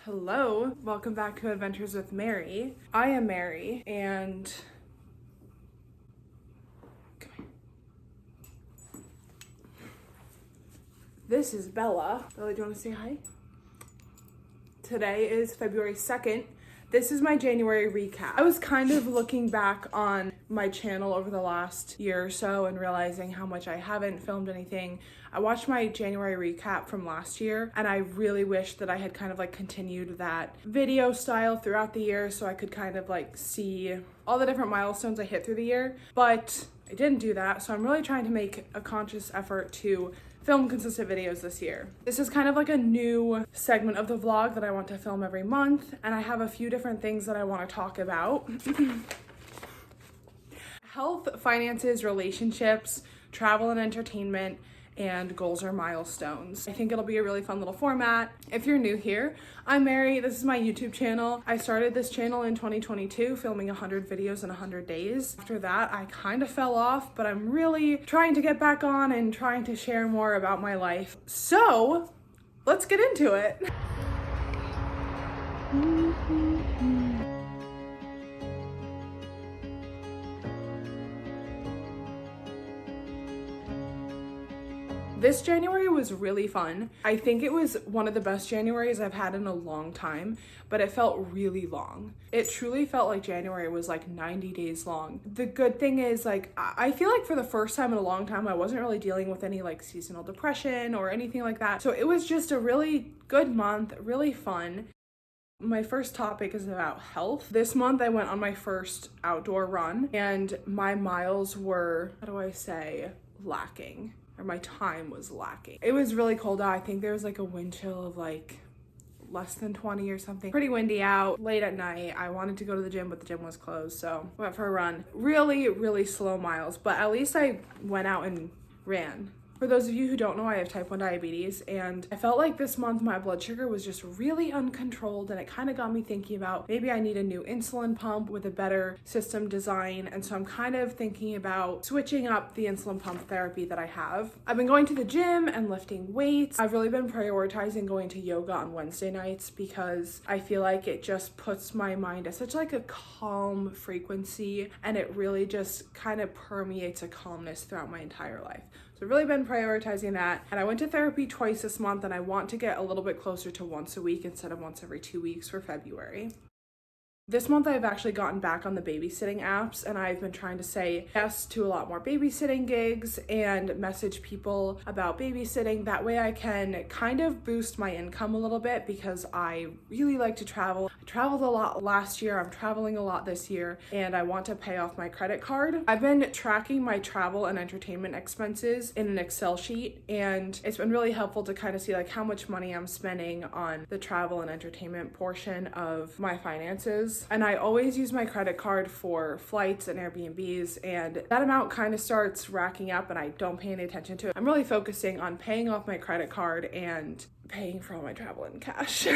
Hello, welcome back to Adventures with Mary. I am Mary, and this is Bella. Bella, do you want to say hi? Today is February 2nd. This is my January recap. I was kind of looking back on my channel over the last year or so and realizing how much I haven't filmed anything. I watched my January recap from last year and I really wish that I had kind of like continued that video style throughout the year so I could kind of like see all the different milestones I hit through the year, but I didn't do that. So I'm really trying to make a conscious effort to film consistent videos this year. This is kind of like a new segment of the vlog that I want to film every month, and I have a few different things that I want to talk about. Health, finances, relationships, travel and entertainment, and goals or milestones. I think it'll be a really fun little format. If you're new here, I'm Mary. This is my YouTube channel. I started this channel in 2022, filming 100 videos in 100 days. After that, I kind of fell off, but I'm really trying to get back on and trying to share more about my life. So let's get into it. This January was really fun. I think it was one of the best Januaries I've had in a long time, but it felt really long. It truly felt like January was like 90 days long. The good thing is like, I feel like for the first time in a long time, I wasn't really dealing with any like seasonal depression or anything like that. So it was just a really good month, really fun. My first topic is about health. This month I went on my first outdoor run and my miles were, how do I say, lacking. Or my time was lacking. It was really cold out. I think there was like a wind chill of like less than 20 or something. Pretty windy out, late at night. I wanted to go to the gym, but the gym was closed, so went for a run. Really, really slow miles, but at least I went out and ran. For those of you who don't know, I have type 1 diabetes, and I felt like this month my blood sugar was just really uncontrolled, and it kind of got me thinking about maybe I need a new insulin pump with a better system design, and so I'm kind of thinking about switching up the insulin pump therapy that I have. I've been going to the gym and lifting weights. I've really been prioritizing going to yoga on Wednesday nights because I feel like it just puts my mind at such like a calm frequency, and it really just kind of permeates a calmness throughout my entire life. So I've really been prioritizing that. And I went to therapy twice this month, and I want to get a little bit closer to once a week instead of once every 2 weeks for February. This month I've actually gotten back on the babysitting apps, and I've been trying to say yes to a lot more babysitting gigs and message people about babysitting. That way I can kind of boost my income a little bit because I really like to travel. I traveled a lot last year, I'm traveling a lot this year, and I want to pay off my credit card. I've been tracking my travel and entertainment expenses in an Excel sheet, and it's been really helpful to kind of see like how much money I'm spending on the travel and entertainment portion of my finances. And I always use my credit card for flights and Airbnbs, and that amount kind of starts racking up and I don't pay any attention to it. I'm really focusing on paying off my credit card and paying for all my travel in cash.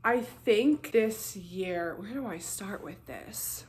I think this year, where do I start with this?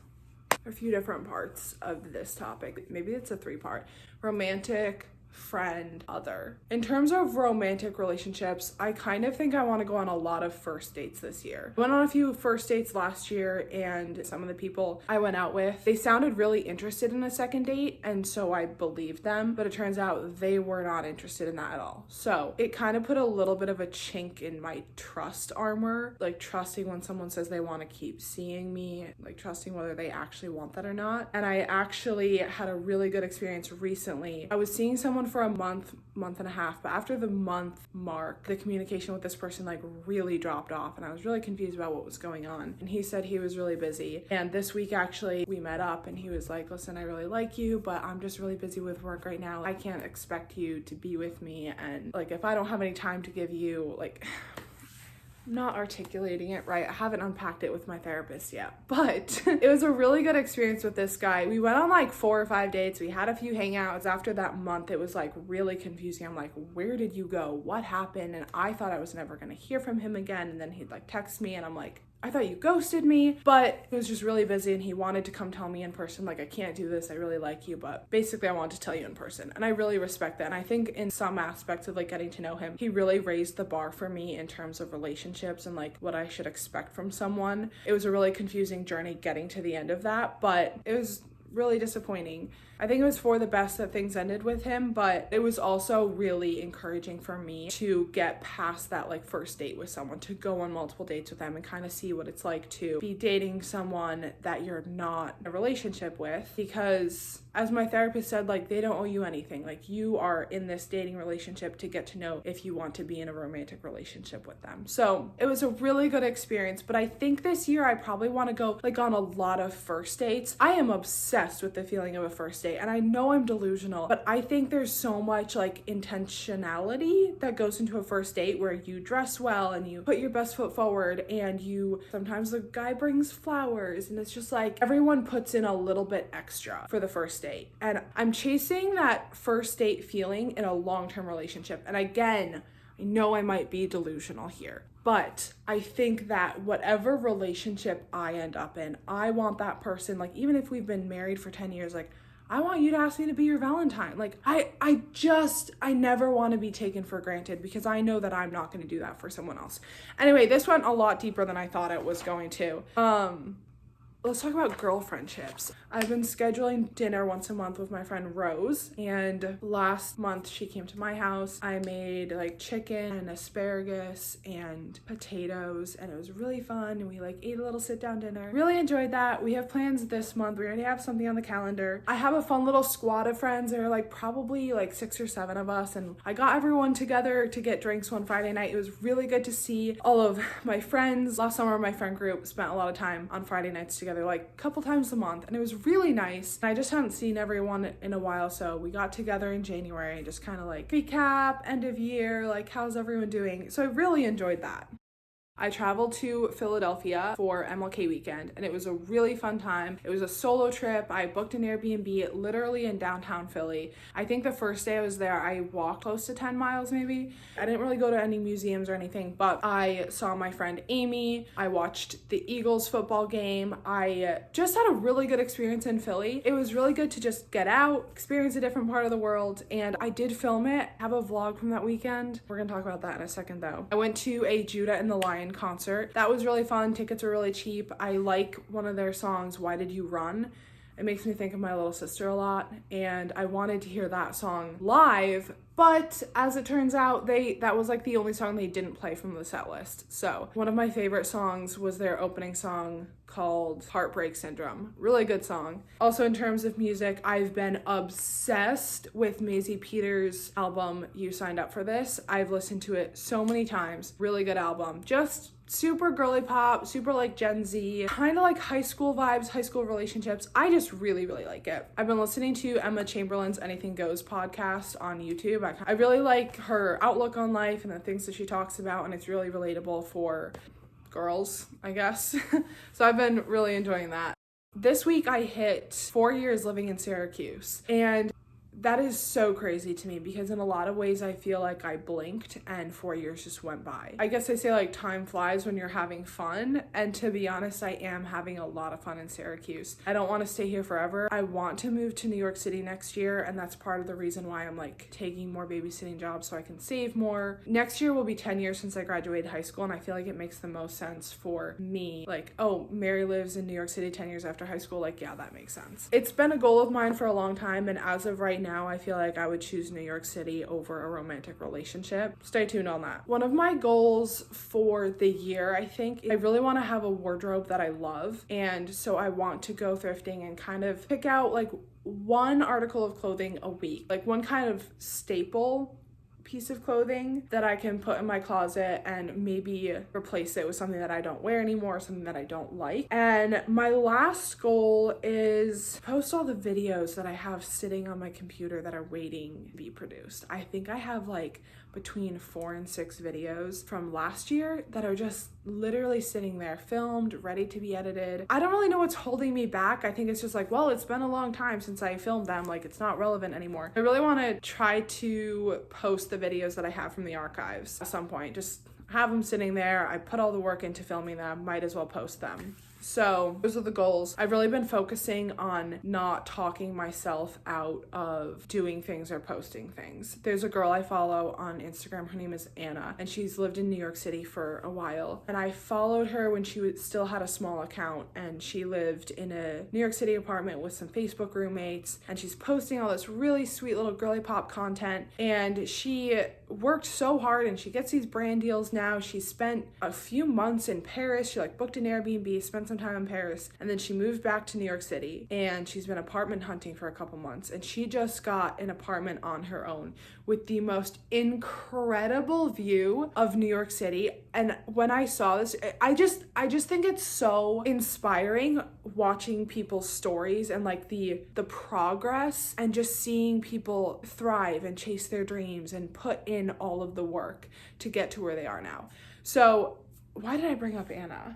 There are a few different parts of this topic. Maybe it's a 3-part. Romantic, friend, other. In terms of romantic relationships, I kind of think I want to go on a lot of first dates this year. I went on a few first dates last year, and some of the people I went out with, they sounded really interested in a second date, and so I believed them, but it turns out they were not interested in that at all. So it kind of put a little bit of a chink in my trust armor, like trusting when someone says they want to keep seeing me, like trusting whether they actually want that or not. And I actually had a really good experience recently. I was seeing someone for a month and a half, but after the month mark, the communication with this person like really dropped off, and I was really confused about what was going on. And he said he was really busy, and this week actually we met up, and he was like, listen, I really like you, but I'm just really busy with work right now. I can't expect you to be with me, and like if I don't have any time to give you, like not articulating it right. I haven't unpacked it with my therapist yet, but it was a really good experience with this guy. We went on like 4 or 5 dates. We had a few hangouts. After that month, it was like really confusing. I'm like, where did you go? What happened? And I thought I was never going to hear from him again. And then he'd like text me, and I'm like, I thought you ghosted me, but he was just really busy and he wanted to come tell me in person, like, I can't do this, I really like you, but basically I wanted to tell you in person. And I really respect that. And I think in some aspects of like getting to know him, he really raised the bar for me in terms of relationships and like what I should expect from someone. It was a really confusing journey getting to the end of that, but it was really disappointing. I think it was for the best that things ended with him, but it was also really encouraging for me to get past that like first date with someone, to go on multiple dates with them and kind of see what it's like to be dating someone that you're not in a relationship with. Because as my therapist said, like, they don't owe you anything. Like, you are in this dating relationship to get to know if you want to be in a romantic relationship with them. So it was a really good experience, but I think this year I probably want to go like on a lot of first dates. I am obsessed with the feeling of a first date, and I know I'm delusional, but I think there's so much like intentionality that goes into a first date, where you dress well and you put your best foot forward, and sometimes the guy brings flowers, and it's just like everyone puts in a little bit extra for the first date. And I'm chasing that first date feeling in a long-term relationship. And again, I know I might be delusional here, but I think that whatever relationship I end up in, I want that person, like, even if we've been married for 10 years, like, I want you to ask me to be your Valentine. Like, I never want to be taken for granted, because I know that I'm not going to do that for someone else. Anyway, this went a lot deeper than I thought it was going to. Let's talk about girlfriendships. I've been scheduling dinner once a month with my friend Rose, and last month she came to my house. I made like chicken and asparagus and potatoes, and it was really fun, and we like ate a little sit-down dinner. Really enjoyed that. We have plans this month. We already have something on the calendar. I have a fun little squad of friends. There are like probably like 6 or 7 of us, and I got everyone together to get drinks one Friday night. It was really good to see all of my friends. Last summer, my friend group spent a lot of time on Friday nights together, like a couple times a month, and it was really nice. I just haven't seen everyone in a while, so we got together in January and just kind of like recap, end of year, like how's everyone doing. So I really enjoyed that. I traveled to Philadelphia for MLK weekend, and it was a really fun time. It was a solo trip. I booked an Airbnb literally in downtown Philly. I think the first day I was there, I walked close to 10 miles maybe. I didn't really go to any museums or anything, but I saw my friend Amy. I watched the Eagles football game. I just had a really good experience in Philly. It was really good to just get out, experience a different part of the world, and I did film it, have a vlog from that weekend. We're gonna talk about that in a second though. I went to a Judah and the Lion concert. That was really fun. Tickets were really cheap. I like one of their songs, Why Did You Run? It makes me think of my little sister a lot, and I wanted to hear that song live, but as it turns out, that was like the only song they didn't play from the set list. So one of my favorite songs was their opening song called Heartbreak Syndrome. Really good song. Also, in terms of music, I've been obsessed with Maisie Peters' album, You Signed Up for This. I've listened to it so many times. Really good album. Just super girly pop, super like Gen Z, kind of like high school vibes, high school relationships. I just really, really like it. I've been listening to Emma Chamberlain's Anything Goes podcast on YouTube. I really like her outlook on life and the things that she talks about, and it's really relatable for girls, I guess. So I've been really enjoying that. This week I hit 4 years living in Syracuse, and that is so crazy to me, because in a lot of ways I feel like I blinked and 4 years just went by. I guess they say like time flies when you're having fun, and to be honest, I am having a lot of fun in Syracuse. I don't want to stay here forever. I want to move to New York City next year, and that's part of the reason why I'm like taking more babysitting jobs so I can save more. Next year will be 10 years since I graduated high school, and I feel like it makes the most sense for me. Like, oh, Mary lives in New York City 10 years after high school. Like, yeah, that makes sense. It's been a goal of mine for a long time, and as of right now, I feel like I would choose New York City over a romantic relationship. Stay tuned on that. One of my goals for the year, I think, I really want to have a wardrobe that I love, and so I want to go thrifting and kind of pick out like one article of clothing a week, like one kind of staple piece of clothing that I can put in my closet and maybe replace it with something that I don't wear anymore, something that I don't like. And my last goal is post all the videos that I have sitting on my computer that are waiting to be produced. I think I have like between 4 and 6 videos from last year that are just literally sitting there, filmed, ready to be edited. I don't really know what's holding me back. I think it's just like, well, it's been a long time since I filmed them, like it's not relevant anymore. I really want to try to post the videos that I have from the archives at some point. have them sitting there. I put all the work into filming them, might as well post them. So those are the goals. I've really been focusing on not talking myself out of doing things or posting things. There's a girl I follow on Instagram. Her name is Anna, and she's lived in New York City for a while. And I followed her when she still had a small account, and she lived in a New York City apartment with some Facebook roommates, and she's posting all this really sweet little girly pop content. And she worked so hard, and she gets these brand deals now. She spent a few months in Paris. She like booked an Airbnb, spent some time in Paris, and then she moved back to New York City, and she's been apartment hunting for a couple months, and she just got an apartment on her own with the most incredible view of New York City. And when I saw this, I just think it's so inspiring watching people's stories and like the progress, and just seeing people thrive and chase their dreams and put in all of the work to get to where they are now. So why did I bring up Anna?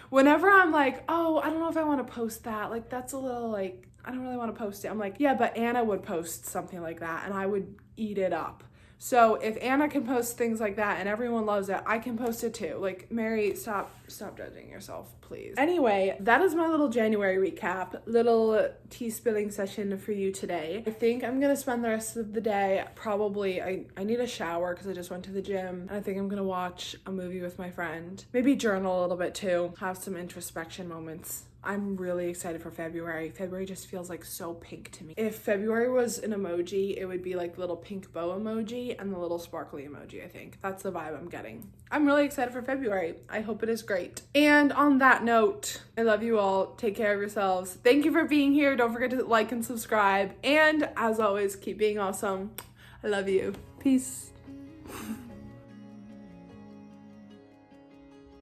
Whenever I'm like, oh, I don't know if I want to post that, like that's a little like, I don't really want to post it, I'm like, yeah, but Anna would post something like that and I would eat it up. So if Anna can post things like that and everyone loves it, I can post it too. Like, Mary, stop judging yourself, please. Anyway, that is my little January recap, little tea spilling session for you today. I think I'm gonna spend the rest of the day, probably, I need a shower because I just went to the gym, and I think I'm gonna watch a movie with my friend. Maybe journal a little bit too, have some introspection moments. I'm really excited for February. February just feels like so pink to me. If February was an emoji, it would be like the little pink bow emoji and the little sparkly emoji, I think. That's the vibe I'm getting. I'm really excited for February. I hope it is great. And on that note, I love you all. Take care of yourselves. Thank you for being here. Don't forget to like and subscribe. And as always, keep being awesome. I love you. Peace.